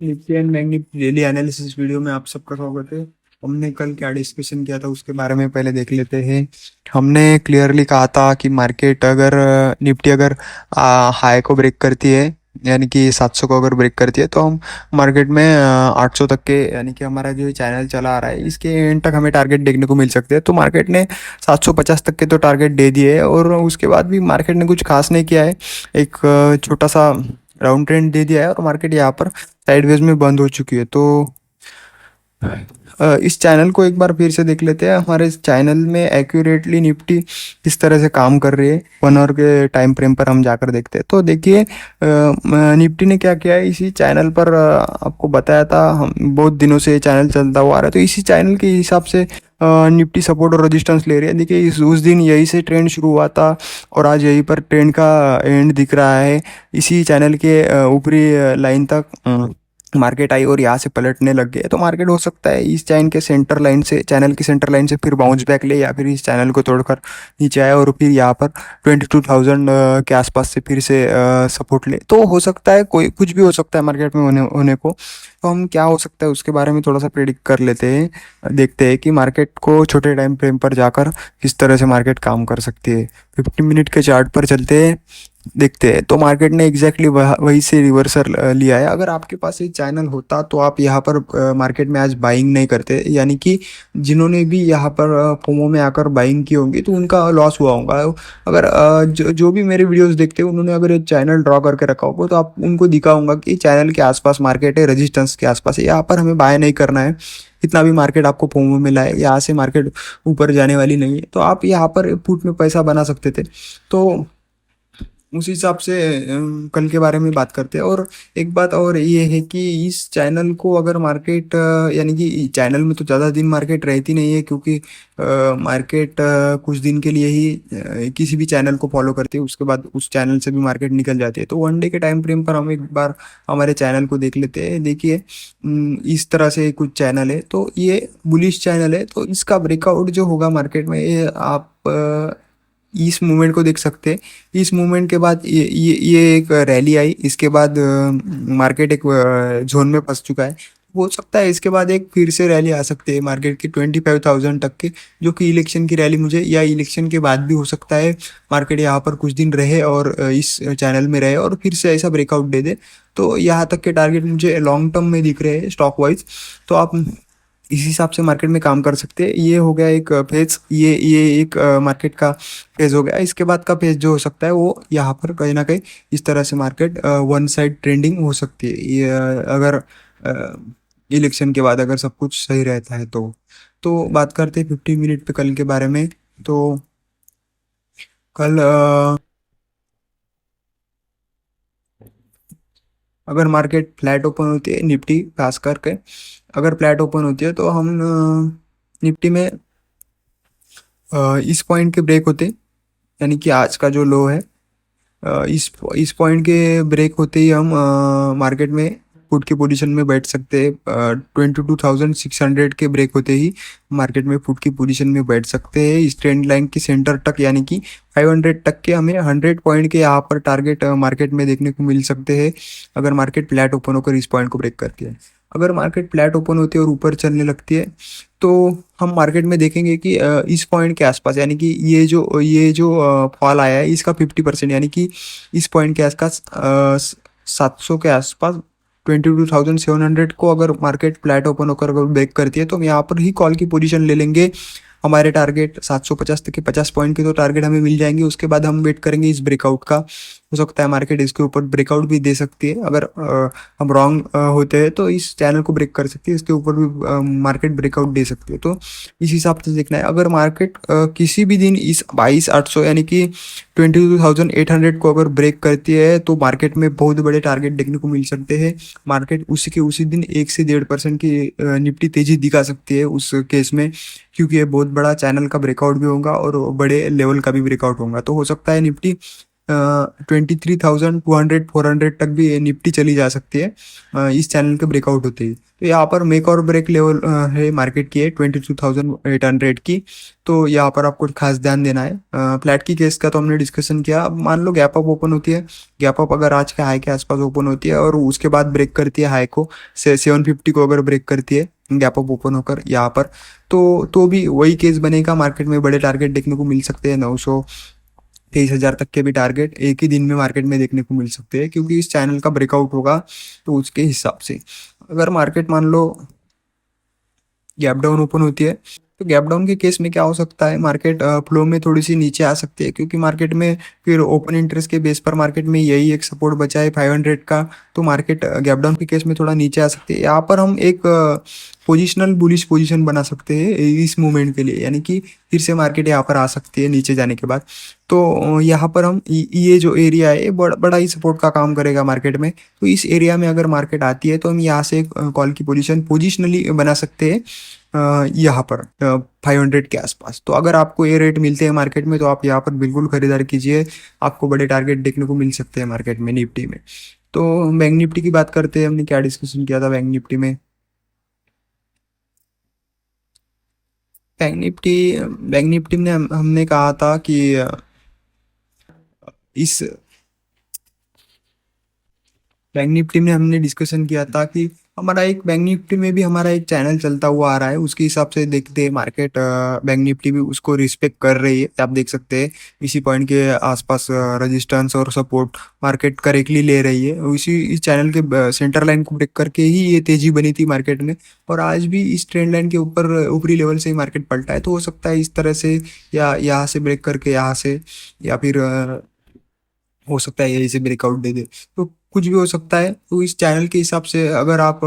Nifty and bank Nifty daily analysis video में आप सबका स्वागत है। हमने कल क्या डिस्कशन किया था उसके बारे में पहले देख लेते हैं। हमने क्लियरली कहा था कि मार्केट अगर निफ्टी अगर हाई को ब्रेक करती है, यानी कि 700 को अगर ब्रेक करती है, तो हम मार्केट में 800 तक के, यानी कि हमारा जो चैनल चला आ रहा है इसके एंड तक हमें टारगेट देखने को मिल सकते हैं। तो मार्केट ने 750 तक के तो टारगेट दे दिए है, और उसके बाद भी मार्केट ने कुछ खास नहीं किया है। एक छोटा सा राउंड ट्रेंड दे दिया है और मार्केट यहाँ पर साइडवेज में बंद हो चुकी है। तो इस चैनल को एक बार फिर से देख लेते हैं। हमारे इस चैनल में एक्यूरेटली निफ्टी किस तरह से काम कर रही है, 1 आवर के टाइम फ्रेम पर हम जाकर देखते हैं। तो देखिए, निफ्टी ने क्या किया है, इसी चैनल पर आपको बताया था, हम बहुत दिनों से ये चैनल चलता हुआ आ रहा है। तो इसी चैनल के हिसाब से निफ्टी सपोर्ट और रेजिस्टेंस ले रही है। देखिए, इस उस दिन यही से ट्रेंड शुरू हुआ था और आज यहीं पर ट्रेंड का एंड दिख रहा है। इसी चैनल के ऊपरी लाइन तक मार्केट आई और यहाँ से पलटने लग गए। तो मार्केट हो सकता है इस चैनल की सेंटर लाइन से फिर बाउंस बैक ले, या फिर इस चैनल को तोड़कर नीचे आए और फिर यहाँ पर 22,000 के आसपास से फिर से सपोर्ट ले। तो हो सकता है, कोई कुछ भी हो सकता है मार्केट में होने को। तो हम क्या हो सकता है उसके बारे में थोड़ा सा प्रेडिक्ट कर लेते हैं, देखते हैं कि मार्केट को छोटे टाइम फ्रेम पर जाकर किस तरह से मार्केट काम कर सकती है। 15 मिनट के चार्ट पर चलते हैं, देखते हैं। तो मार्केट ने एग्जैक्टली वही से रिवर्सल लिया है। अगर आपके पास ये चैनल होता तो आप यहाँ पर मार्केट में आज बाइंग नहीं करते, यानी कि जिन्होंने भी यहाँ पर फोमो में आकर बाइंग की होंगी तो उनका लॉस हुआ होगा। अगर जो भी मेरे वीडियोस देखते हैं उन्होंने अगर ये चैनल ड्रॉ करके रखा होगा तो आप उनको दिखा होगा कि चैनल के आसपास मार्केट है, रेजिस्टेंस के आसपास है, यहाँ पर हमें बाय नहीं करना है। इतना भी मार्केट आपको फोमो मिला है, यहाँ से मार्केट ऊपर जाने वाली नहीं है, तो आप यहाँ पर पुट में पैसा बना सकते थे। तो उस हिसाब से कल के बारे में बात करते हैं। और एक बात और ये है कि इस चैनल को अगर मार्केट, यानी कि चैनल में तो ज़्यादा दिन मार्केट रहती नहीं है, क्योंकि मार्केट कुछ दिन के लिए ही किसी भी चैनल को फॉलो करती है, उसके बाद उस चैनल से भी मार्केट निकल जाती है। तो 1 डे के टाइम फ्रेम पर हम एक बार हमारे चैनल को देख लेते हैं। देखिए, इस तरह से कुछ चैनल है, तो ये बुलिश चैनल है। तो इसका ब्रेकआउट जो होगा मार्केट में, ये आप इस मूवमेंट को देख सकते हैं। इस मूवमेंट के बाद ये एक रैली आई, इसके बाद मार्केट एक जोन में फंस चुका है। हो सकता है इसके बाद एक फिर से रैली आ सकती है मार्केट की 25,000 तक के, जो कि इलेक्शन की रैली मुझे, या इलेक्शन के बाद भी हो सकता है मार्केट यहाँ पर कुछ दिन रहे और इस चैनल में रहे और फिर से ऐसा ब्रेकआउट दे दे। तो यहाँ तक के टारगेट मुझे लॉन्ग टर्म में दिख रहे हैं स्टॉक वाइज। तो आप इस हिसाब से मार्केट में काम कर सकते हैं। ये हो गया एक फेज, ये एक मार्केट का फेज हो गया। इसके बाद का फेज जो हो सकता है वो यहाँ पर कहीं ना कहीं इस तरह से मार्केट वन साइड ट्रेंडिंग हो सकती है। ये अगर इलेक्शन के बाद अगर सब कुछ सही रहता है तो बात करते हैं 15 मिनट पे कल के बारे में। तो कल अगर मार्केट फ्लैट ओपन होती है, निफ्टी खास करके अगर फ्लैट ओपन होती है, तो हम निफ्टी में इस पॉइंट के ब्रेक होते, यानी कि आज का जो लो है, इस पॉइंट के ब्रेक होते ही हम मार्केट में पुट की पोजीशन में बैठ सकते हैं। 22,600 के ब्रेक होते ही मार्केट में पुट की पोजीशन में बैठ सकते हैं इस ट्रेंड लाइन की सेंटर तक, यानी कि 500 तक के हमें 100 पॉइंट के यहाँ पर टारगेट मार्केट में देखने को मिल सकते हैं, अगर मार्केट फ्लैट ओपन होकर इस पॉइंट को ब्रेक करती है। अगर मार्केट फ्लैट ओपन होती है और ऊपर चलने लगती है, तो हम मार्केट में देखेंगे कि इस पॉइंट के आसपास, यानी कि ये जो फॉल आया है इसका 50%, यानी कि इस पॉइंट के आसपास 700 के आसपास 22,700 को अगर मार्केट फ्लैट ओपन होकर अगर ब्रेक करती है, तो हम यहाँ पर ही कॉल की पोजीशन ले लेंगे। हमारे टारगेट 750 तक के 50 पॉइंट के तो टारगेट हमें मिल जाएंगे। उसके बाद हम वेट करेंगे इस ब्रेकआउट का। हो सकता है मार्केट इसके ऊपर ब्रेकआउट भी दे सकती है। अगर हम रॉन्ग होते हैं तो इस चैनल को ब्रेक कर सकती है, इसके ऊपर भी मार्केट ब्रेकआउट दे सकती है। तो इस हिसाब से देखना है। अगर मार्केट किसी भी दिन इस 22,800, यानी कि 22,800 को अगर ब्रेक करती है, तो मार्केट में बहुत बड़े टारगेट देखने को मिल सकते हैं। मार्केट उसी के उसी दिन 1 से 1.5% की निफ्टी तेजी दिखा सकती है उस केस में, क्योंकि ये बहुत बड़ा चैनल का ब्रेकआउट भी होगा और बड़े लेवल का भी ब्रेकआउट होगा। तो हो सकता है निफ्टी 23,200 400 तक भी निफ्टी चली जा सकती है इस चैनल के ब्रेकआउट होते ही। तो यहाँ पर मेक और ब्रेक लेवल है मार्केट की है 22,800 की। तो यहाँ पर आपको खास ध्यान देना है। फ्लैट की केस का तो हमने डिस्कशन किया। अब मान लो गैप अप ओपन होती है, गैप अप अगर आज के हाई के आसपास ओपन होती है और उसके बाद ब्रेक करती है हाई को, 750 को अगर ब्रेक करती है गैप अप ओपन होकर यहाँ पर, तो भी वही केस बनेगा। मार्केट में बड़े टारगेट देखने को मिल सकते हैं, 923,000 तक के भी टारगेट एक ही दिन में मार्केट में देखने को मिल सकते हैं, क्योंकि इस चैनल का ब्रेकआउट होगा। तो उसके हिसाब से अगर मार्केट मान लो गैप डाउन ओपन होती है, तो गैप डाउन के केस में क्या हो सकता है, मार्केट फ्लो में थोड़ी सी नीचे आ सकती है, क्योंकि मार्केट में फिर ओपन इंटरेस्ट के बेस पर मार्केट में यही एक सपोर्ट बचा है 500 का। तो मार्केट गैप डाउन के केस में थोड़ा नीचे आ सकती है। यहाँ पर हम एक पोजिशनल बुलिश पोजीशन बना सकते हैं इस मूवमेंट के लिए, यानी कि फिर से मार्केट यहाँ पर आ सकती है नीचे जाने के बाद। तो यहाँ पर हम ये जो एरिया है ये बड़ा ही सपोर्ट का काम करेगा मार्केट में। तो इस एरिया में अगर मार्केट आती है तो हम यहाँ से कॉल की पोजीशन पोजिशनली बना सकते हैं यहाँ पर 500 के आसपास। तो अगर आपको ये रेट मिलते हैं मार्केट में तो आप यहाँ पर बिल्कुल खरीदारी कीजिए, आपको बड़े टारगेट देखने को मिल सकते हैं मार्केट में निफ्टी में। तो बैंक निफ्टी की बात करते हैं, हमने क्या डिस्कशन किया था बैंक निफ्टी में। बैंक निफ्टी में हमने कहा था कि इस बैंक निफ्टी में हमने डिस्कशन किया था कि हमारा एक बैंक निफ्टी में भी हमारा एक चैनल चलता हुआ आ रहा है, उसके हिसाब से देखते हैं मार्केट बैंक निफ्टी भी उसको रिस्पेक्ट कर रही है। आप देख सकते हैं इसी पॉइंट के आसपास रेजिस्टेंस और सपोर्ट मार्केट करेक्टली ले रही है। उसी इस चैनल के सेंटर लाइन को ब्रेक करके ही ये तेजी बनी थी मार्केट में, और आज भी इस ट्रेंड लाइन के ऊपर ऊपरी लेवल से ही मार्केट पलटा है। तो हो सकता है इस तरह से, या यहाँ से ब्रेक करके यहाँ से, या फिर हो सकता है यही से ब्रेकआउट दे दे। तो कुछ भी हो सकता है। तो इस चैनल के हिसाब से अगर आप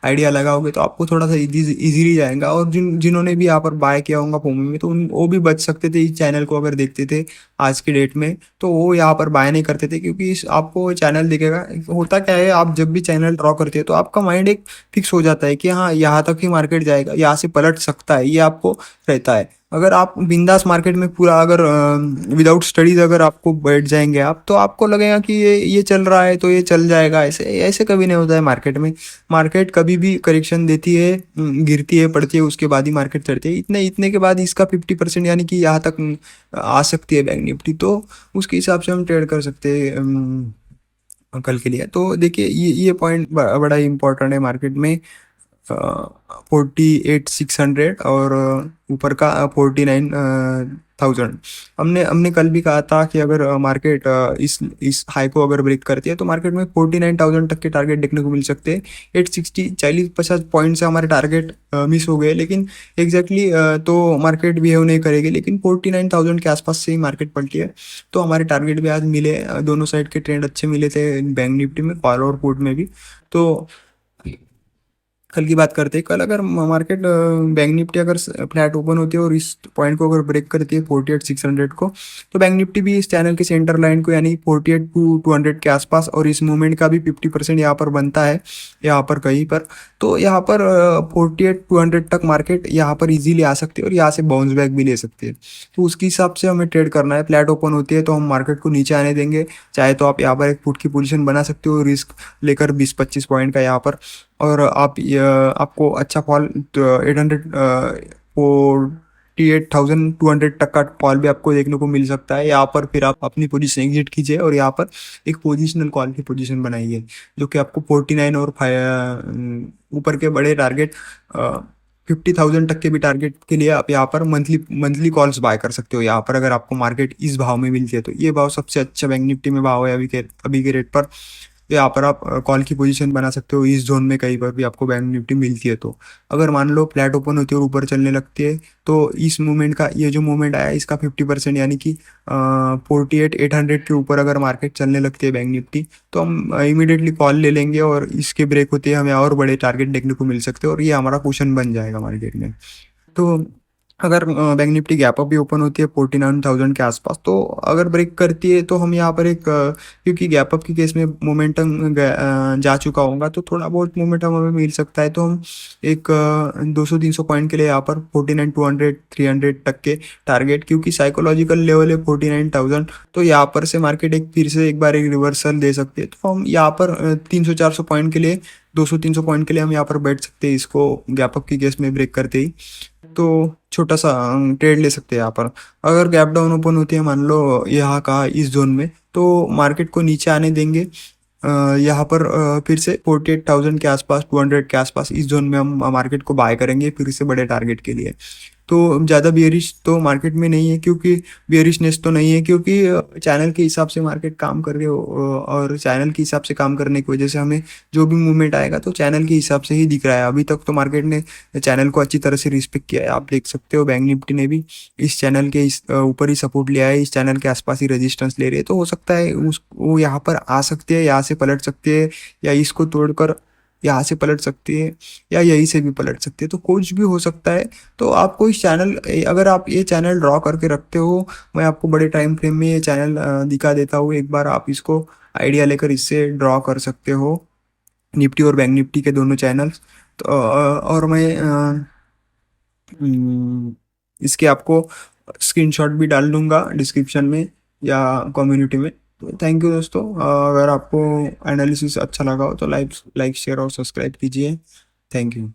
आइडिया लगाओगे तो आपको थोड़ा सा इजीली जाएगा। और जिन्होंने भी यहाँ पर बाय किया होगा फोमी में, तो वो भी बच सकते थे इस चैनल को अगर देखते थे आज के डेट में। तो वो यहाँ पर बाय नहीं करते थे, क्योंकि आपको चैनल दिखेगा। होता क्या है, आप जब भी चैनल ड्रॉ करते हैं तो आपका माइंड एक फिक्स हो जाता है कि हाँ यहाँ तक ही मार्केट जाएगा, यहाँ से पलट सकता है, ये आपको रहता है। अगर आप बिंदास मार्केट में पूरा अगर विदाउट स्टडीज अगर आपको बैठ जाएंगे आप, तो आपको लगेगा कि ये चल रहा है तो ये चल जाएगा। ऐसे ऐसे कभी नहीं होता है मार्केट में। मार्केट कभी भी करेक्शन देती है, गिरती है, पड़ती है, उसके बाद ही मार्केट चढ़ती है। इतने इतने के बाद इसका 50% यानी कि यहाँ तक आ सकती है बैंक निफ्टी। तो उसके हिसाब से हम ट्रेड कर सकते हैं कल के लिए। तो देखिए ये पॉइंट बड़ा ही इंपॉर्टेंट है मार्केट में। 48,600 और ऊपर का 49,000। हमने हमने कल भी कहा था कि अगर मार्केट इस हाई को अगर ब्रेक करती है तो मार्केट में 49,000 तक के टारगेट देखने को मिल सकते हैं। 860 40-50 पॉइंट से हमारे टारगेट मिस हो गए, लेकिन एग्जैक्टली तो मार्केट बिहेव नहीं करेगी। लेकिन 49,000 के आसपास से ही मार्केट पलटी है। तो हमारे टारगेट भी आज मिले, दोनों साइड के ट्रेंड अच्छे मिले थे बैंक निफ्टी में, कॉल और पुट में भी। तो कल की बात करते हैं। कल अगर मार्केट बैंक निफ्टी अगर फ्लैट ओपन होती है और इस पॉइंट को अगर ब्रेक करती है 48,600 को, तो बैंक निफ्टी भी इस चैनल के सेंटर लाइन को यानी 48,200 के आसपास, और इस मूवमेंट का भी 50% यहाँ पर बनता है यहाँ पर कहीं पर। तो यहाँ पर 48,200 तक मार्केट यहाँ पर इजीली आ सकती है और यहाँ से बाउंस बैक भी ले सकती है। तो उसके हिसाब से हमें ट्रेड करना है। फ्लैट ओपन होती है तो हम मार्केट को नीचे आने देंगे, चाहे तो आप यहाँ पर एक पुट की पोजीशन बना सकते हो रिस्क लेकर 20-25 पॉइंट का यहाँ पर। और आपको अच्छा फॉल 48,200 तक का फॉल भी आपको देखने को मिल सकता है यहाँ पर। फिर आप अपनी पोजीशन एग्जिट कीजिए और यहाँ पर एक पोजिशनल कॉल की पोजीशन बनाइए, जो कि आपको 49 और ऊपर के बड़े टारगेट 50,000 तक के भी टारगेट के लिए आप यहाँ पर मंथली मंथली कॉल्स बाय कर सकते हो यहाँ पर, अगर आपको मार्केट इस भाव में मिलती है। तो ये भाव सबसे अच्छा बैंक निफ्टी में भाव है अभी के रेट पर। तो यहाँ पर आप कॉल की पोजीशन बना सकते हो इस जोन में कहीं पर भी आपको बैंक निफ्टी मिलती है। तो अगर मान लो फ्लैट ओपन होती है और ऊपर चलने लगती है, तो इस मूवमेंट का ये जो मूवमेंट आया इसका 50% यानी कि 48,800 के ऊपर अगर मार्केट चलने लगती है बैंक निफ्टी, तो हम इमीडिएटली कॉल ले लेंगे और इसके ब्रेक होते हैं हमें और बड़े टारगेट देखने को मिल सकते हैं, और ये हमारा क्वेश्चन बन जाएगा मार्केट में। तो अगर बैंक निफ्टी गैप अप भी ओपन होती है 49,000 के आसपास, तो अगर ब्रेक करती है तो हम यहाँ पर क्योंकि गैप अप के केस में मोमेंटम जा चुका होगा, तो थोड़ा बहुत मोमेंटम हमें मिल सकता है। तो हम एक 200-300 पॉइंट के लिए यहाँ पर 49,200 300 तक के टारगेट, क्योंकि साइकोलॉजिकल लेवल है 49,000, तो यहाँ पर से मार्केट एक फिर से एक बार एक रिवर्सल दे सकती है। तो हम यहाँ पर 300-400 पॉइंट के लिए, 200-300 पॉइंट के लिए हम यहाँ पर बैठ सकते हैं, इसको गैप अप की केस में ब्रेक करते ही। तो छोटा सा ट्रेड ले सकते हैं यहाँ पर। अगर गैप डाउन ओपन होती है मान लो यहाँ का इस जोन में, तो मार्केट को नीचे आने देंगे। यहाँ पर फिर से 48,000 के आसपास, 200 के आसपास इस जोन में हम मार्केट को बाय करेंगे फिर से बड़े टारगेट के लिए। तो ज़्यादा बियरिश तो मार्केट में नहीं है, क्योंकि बियरिशनेस तो नहीं है, क्योंकि चैनल के हिसाब से मार्केट काम कर रहे हो, और चैनल के हिसाब से काम करने की वजह से हमें जो भी मूवमेंट आएगा तो चैनल के हिसाब से ही दिख रहा है। अभी तक तो मार्केट ने चैनल को अच्छी तरह से रिस्पेक्ट किया है। आप देख सकते हो बैंक निफ्टी ने भी इस चैनल के ऊपर ही सपोर्ट लिया है, इस चैनल के आसपास ही रेजिस्टेंस ले रही है। तो हो सकता है वो यहाँ पर आ सकती है, यहाँ से पलट सकती है, या इसको तोड़कर यहाँ से पलट सकती है, या यहीं से भी पलट सकती है। तो कुछ भी हो सकता है। तो आपको इस चैनल, अगर आप ये चैनल ड्रॉ करके रखते हो, मैं आपको बड़े टाइम फ्रेम में ये चैनल दिखा देता हूँ, एक बार आप इसको आइडिया लेकर इससे ड्रॉ कर सकते हो निफ्टी और बैंक निफ्टी के दोनों चैनल्स। तो और मैं इसके आपको स्क्रीनशॉट भी डाल दूंगा डिस्क्रिप्शन में या कम्युनिटी में। तो थैंक यू दोस्तों। अगर आपको एनालिसिस अच्छा लगा हो तो लाइक शेयर और सब्सक्राइब कीजिए। Thank you.